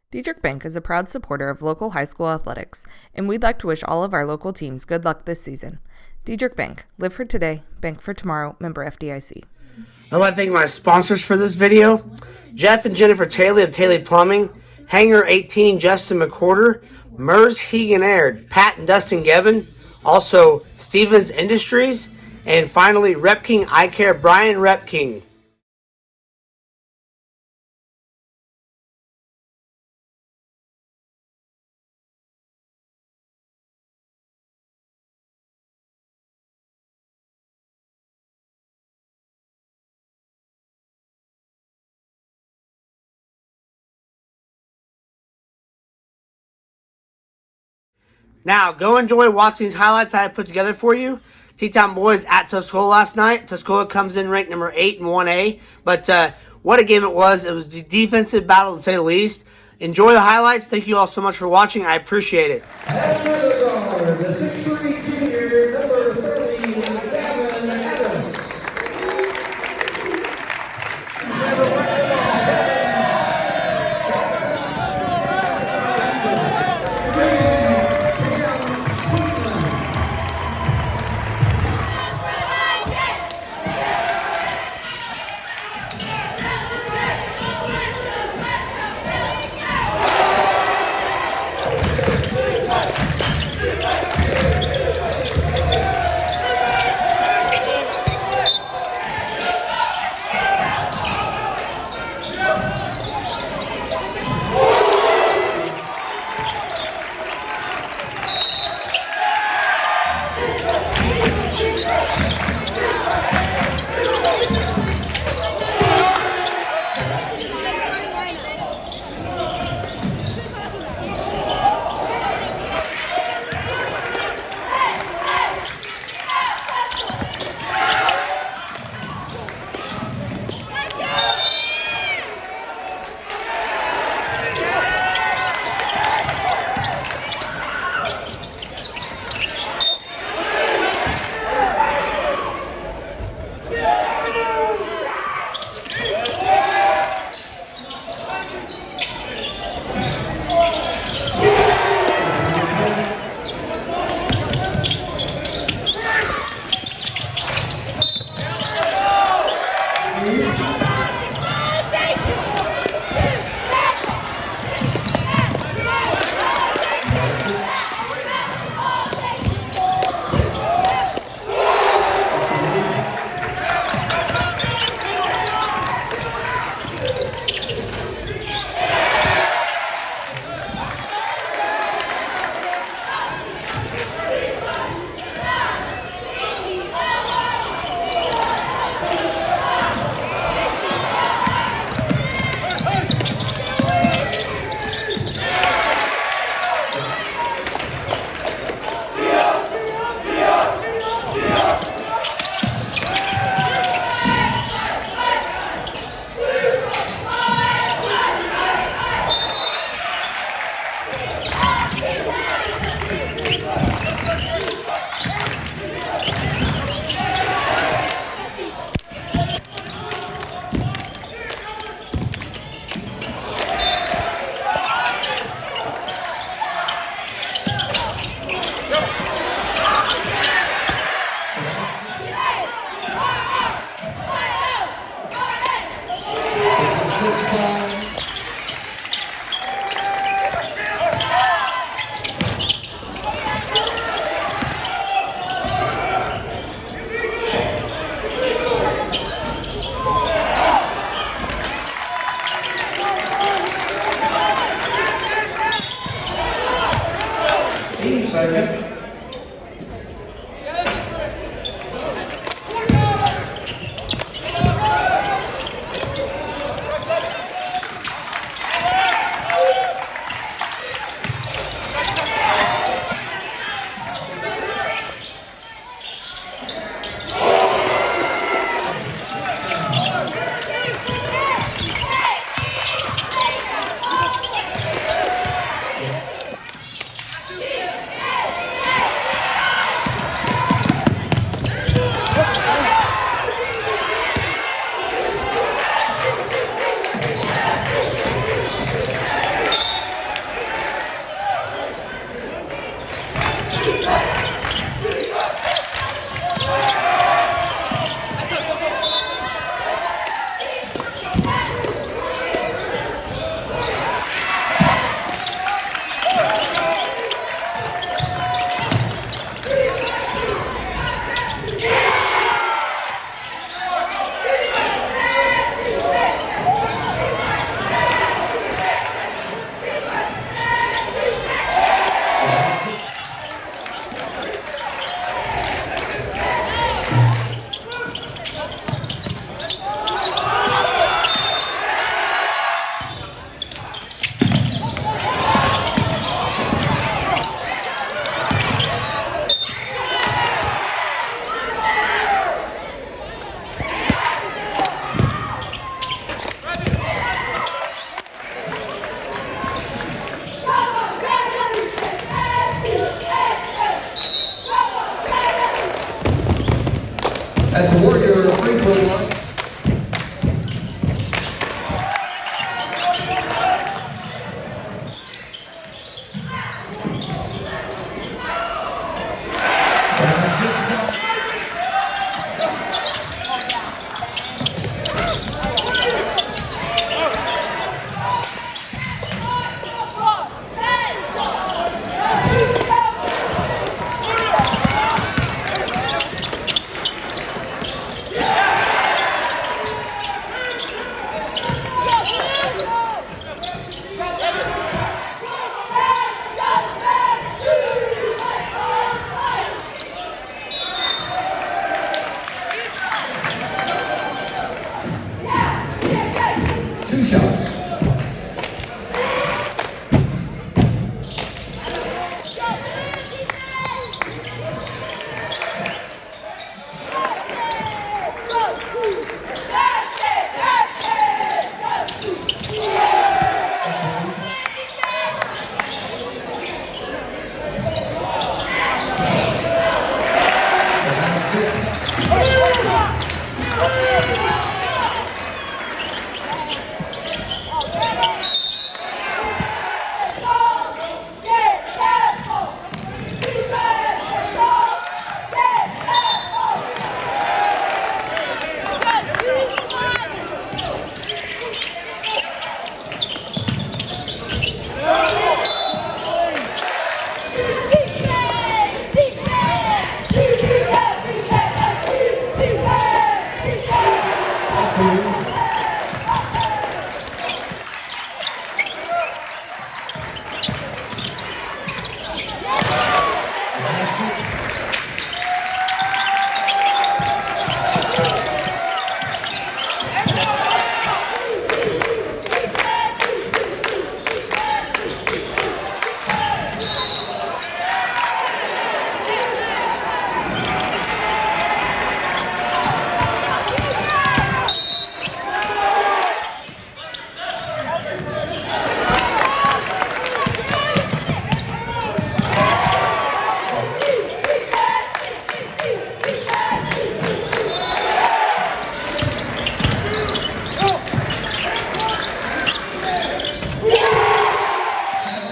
Diedrich Bank is a proud supporter of local high school athletics, and we'd like to wish all of our local teams good luck this season. Diedrich Bank, live for today, bank for tomorrow, member FDIC. I'd like to thank my sponsors for this video. Jeff and Jennifer Taylor of Taylor Plumbing, Hanger 18 Justin McCorder, Mers Hegan Aird, Pat and Dustin Gevin, also Stevens Industries, and finally Rep King Eye Care Brian Rep King. Now, go enjoy watching these highlights I put together for you. T-Town boys at Tuscola last night. Tuscola comes in ranked number 8 in 1A. But what a game it was. It was the defensive battle, to say the least. Enjoy the highlights. Thank you all so much for watching. I appreciate it. And the 6'3" junior, number 30, Gavin Adams. Second.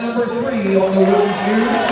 Number 3 on the women's shoes.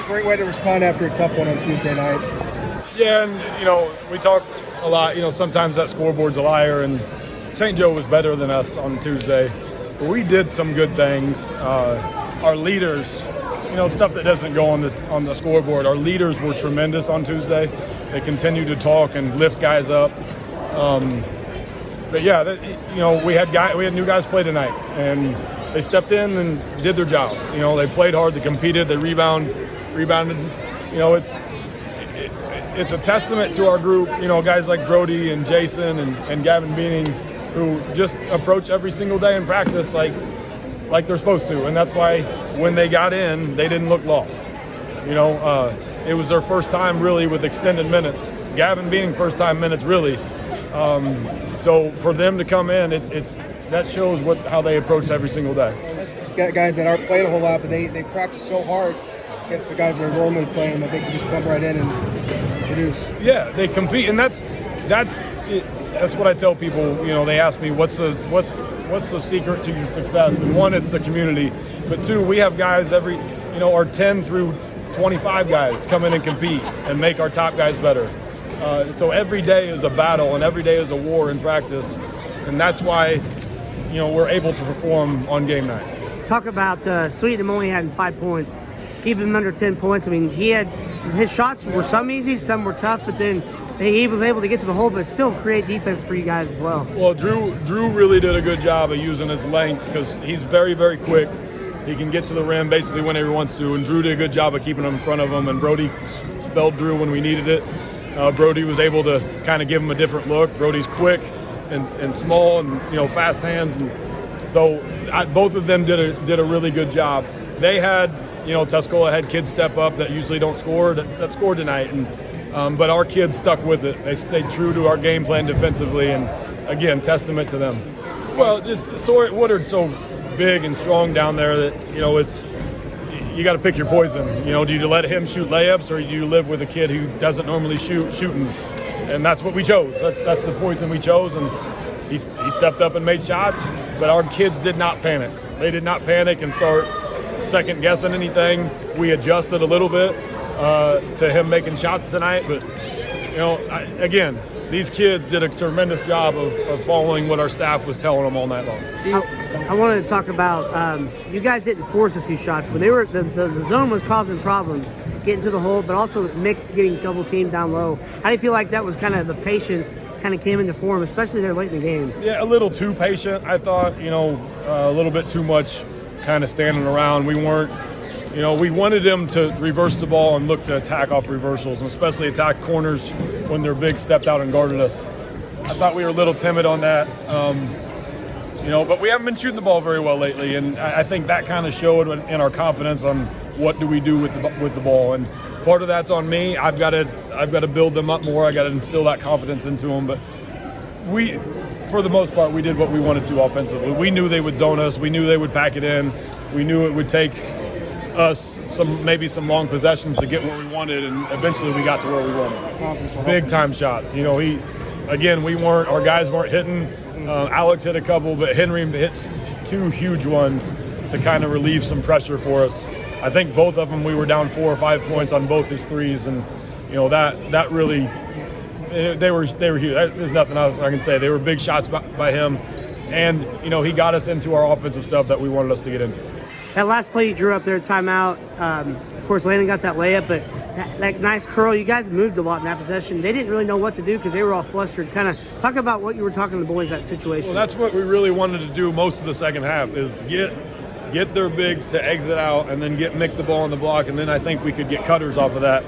Great way to respond after a tough one on Tuesday night. Yeah, and we talk a lot. Sometimes that scoreboard's a liar, and St. Joe was better than us on Tuesday. But we did some good things. Our leaders, stuff that doesn't go on the scoreboard. Our leaders were tremendous on Tuesday. They continued to talk and lift guys up. But yeah, we had new guys play tonight, and they stepped in and did their job. They played hard, they competed, they rebounded. It's a testament to our group. Guys like Brody and Jason and Gavin Beaning, who just approach every single day in practice like they're supposed to, and that's why when they got in, they didn't look lost. It was their first time really with extended minutes. Gavin Beaning first time minutes really. So for them to come in, that shows how they approach every single day. Got guys that aren't playing a whole lot, but they practice so hard against the guys that are normally playing that they can just come right in and produce. Yeah, they compete, and that's what I tell people. They ask me what's the secret to your success, and one, it's the community, but two, we have guys our 10 through 25 guys come in and compete and make our top guys better. So every day is a battle, and every day is a war in practice, and that's why we're able to perform on game night. Talk about Sweeten only had 5 points. Keep him under 10 points. I mean, his shots were some easy, some were tough, but then he was able to get to the hole, but still create defense for you guys as well. Well, Drew really did a good job of using his length because he's very, very quick. He can get to the rim basically whenever he wants to, and Drew did a good job of keeping him in front of him, and Brody spelled Drew when we needed it. Brody was able to kind of give him a different look. Brody's quick and small and, fast hands. And so both of them did a really good job. They had, Tuscola had kids step up that usually don't score that scored tonight. But our kids stuck with it. They stayed true to our game plan defensively, and again, testament to them. Well, Woodard's so big and strong down there that, you got to pick your poison. Do you let him shoot layups, or do you live with a kid who doesn't normally shooting? And that's what we chose. That's the poison we chose, and he stepped up and made shots. But our kids did not panic. They did not panic and start second guessing anything. We adjusted a little bit to him making shots tonight, but again, these kids did a tremendous job of following what our staff was telling them all night long. I wanted to talk about you guys didn't force a few shots when they were the zone was causing problems getting to the hole, but also Mick getting double teamed down low. How do you feel like that was kind of the patience kind of came into form, especially there late in the game? Yeah, a little too patient, I thought. A little bit too much kind of standing around. We weren't. We wanted them to reverse the ball and look to attack off reversals, and especially attack corners when their big stepped out and guarded us. I thought we were a little timid on that. But we haven't been shooting the ball very well lately, and I think that kind of showed in our confidence on what do we do with the ball. And part of that's on me. I've got to build them up more. I got to instill that confidence into them. But we, for the most part, we did what we wanted to offensively. We knew they would zone us. We knew they would pack it in. We knew it would take us maybe some long possessions to get where we wanted, and eventually we got to where we wanted. Big time shots. Our guys weren't hitting. Alex hit a couple, but Henry hits 2 huge ones to kind of relieve some pressure for us. I think both of them we were down 4 or 5 points on both his threes, and that really they were huge. There's nothing else I can say. They were big shots by him, and he got us into our offensive stuff that we wanted us to get into. That last play you drew up there, timeout. Of course, Landon got that layup, but that nice curl. You guys moved a lot in that possession. They didn't really know what to do because they were all flustered. Kind of talk about what you were talking to the boys that situation. Well, that's what we really wanted to do most of the second half is get their bigs to exit out and then get Mick the ball on the block, and then I think we could get cutters off of that.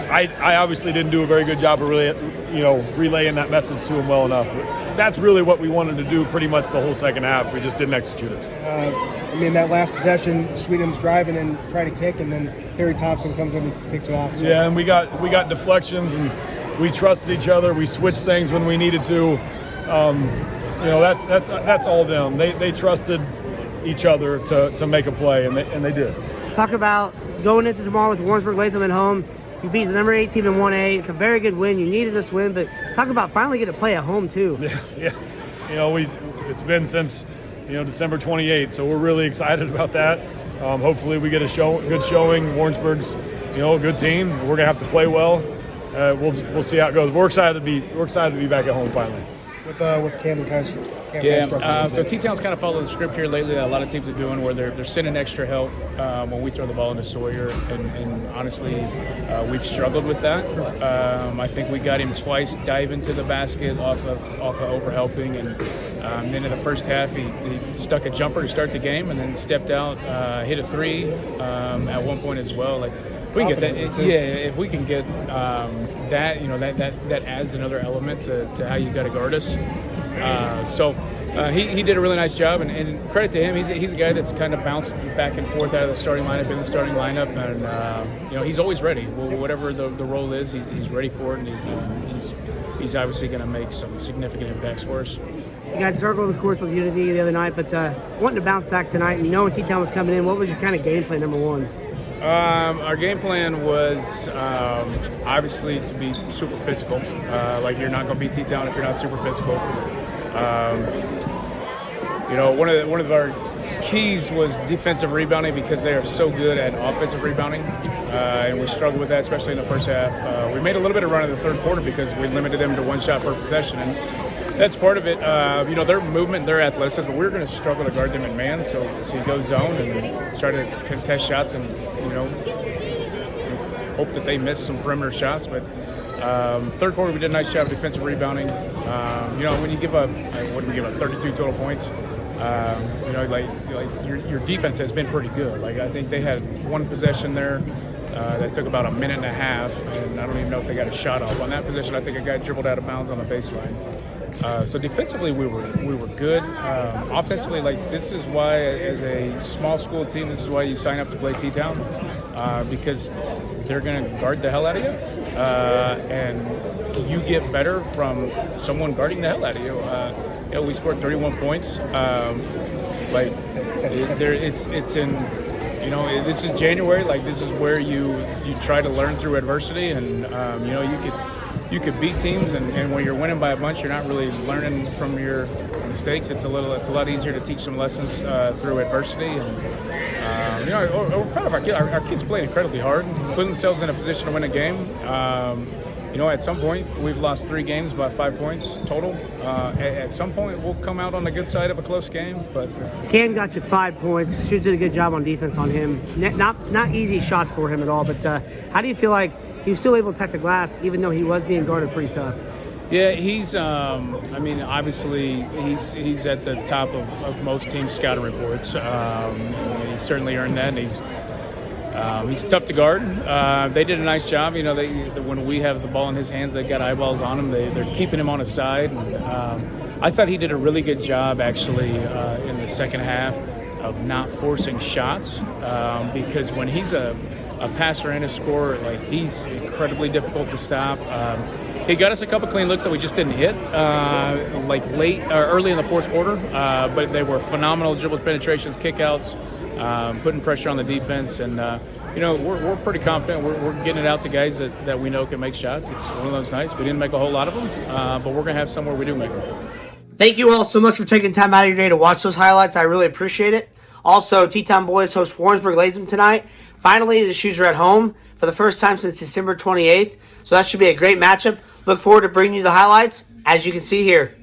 I obviously didn't do a very good job of really, relaying that message to him well enough. But that's really what we wanted to do pretty much the whole second half. We just didn't execute it. That last possession, Sweetum's driving and trying to kick, and then Harry Thompson comes in and picks it off. So. Yeah, and we got deflections, and we trusted each other. We switched things when we needed to. That's all them. They trusted each other to make a play, and they did. Talk about going into tomorrow with Warrensburg Latham at home. You beat the number 8 team in 1A. It's a very good win. You needed this win, but talk about finally getting to play at home too. Yeah. It's been since December 28th, so we're really excited about that. Hopefully we get a good showing. Warrensburg's a good team. We're gonna have to play well. We'll see how it goes. We're excited to be back at home finally. With Camden kind of so T-Town's kind of followed the script here lately that a lot of teams are doing, where they're sending extra help when we throw the ball into Sawyer, and honestly, we've struggled with that. I think we got him twice diving to the basket off of overhelping, and then in the first half he stuck a jumper to start the game, and then stepped out, hit a 3 at one point as well. Like, if we can get that, if we can get that adds another element to how you got to guard us. He did a really nice job, and credit to him. He's a guy that's kind of bounced back and forth out of the starting lineup in the starting lineup, and he's always ready. Whatever the role is, he's ready for it, and he's obviously going to make some significant impacts for us. You guys struggled, of course, with Unity the other night, but wanting to bounce back tonight, and when T-Town was coming in, what was your kind of game plan, number one? Our game plan was obviously to be super physical. You're not going to beat T-Town if you're not super physical. One of our keys was defensive rebounding, because they are so good at offensive rebounding, and we struggled with that, especially in the first half. We made a little bit of run in the third quarter because we limited them to 1 shot per possession, and that's part of it. Their movement, their athleticism, but we're going to struggle to guard them in man. So you go zone and try to contest shots, and hope that they miss some perimeter shots. But third quarter, we did a nice job of defensive rebounding. When you give up, 32 total points. Your defense has been pretty good. Like, I think they had one possession there that took about a minute and a half, and I don't even know if they got a shot off on that possession. I think a guy dribbled out of bounds on the baseline. So defensively, we were good. Offensively, like, this is why, as a small school team, this is why you sign up to play T-Town, because they're going to guard the hell out of you, and you get better from someone guarding the hell out of you. We scored 31 points. It's in. This is January. Like, this is where you try to learn through adversity, and you could beat teams, and when you're winning by a bunch, you're not really learning from your mistakes. It's a lot easier to teach some lessons through adversity, and we're proud of our kids. Our kids playing incredibly hard, putting themselves in a position to win a game. At some point, we've lost 3 games by 5 points total. At some point, we'll come out on the good side of a close game. But Cam got you 5 points. Shoot did a good job on defense on him. Not easy shots for him at all. But how do you feel like he was still able to attack the glass, even though he was being guarded pretty tough? Yeah, he's. Obviously, he's at the top of most teams' scouting reports. He's certainly earned that. And he's tough to guard. They did a nice job. When we have the ball in his hands, they've got eyeballs on him. They're keeping him on his side. I thought he did a really good job, actually, in the second half of not forcing shots, because when he's a passer and a scorer, like, he's incredibly difficult to stop. He got us a couple clean looks that we just didn't hit, early in the fourth quarter, but they were phenomenal dribbles, penetrations, kickouts. Putting pressure on the defense, and we're pretty confident. We're getting it out to guys that we know can make shots. It's one of those nights. We didn't make a whole lot of them, but we're going to have some where we do make them. Thank you all so much for taking time out of your day to watch those highlights. I really appreciate it. Also, T-Town Boys host Warrensburg Latham tonight. Finally, the Shoes are at home for the first time since December 28th, so that should be a great matchup. Look forward to bringing you the highlights, as you can see here.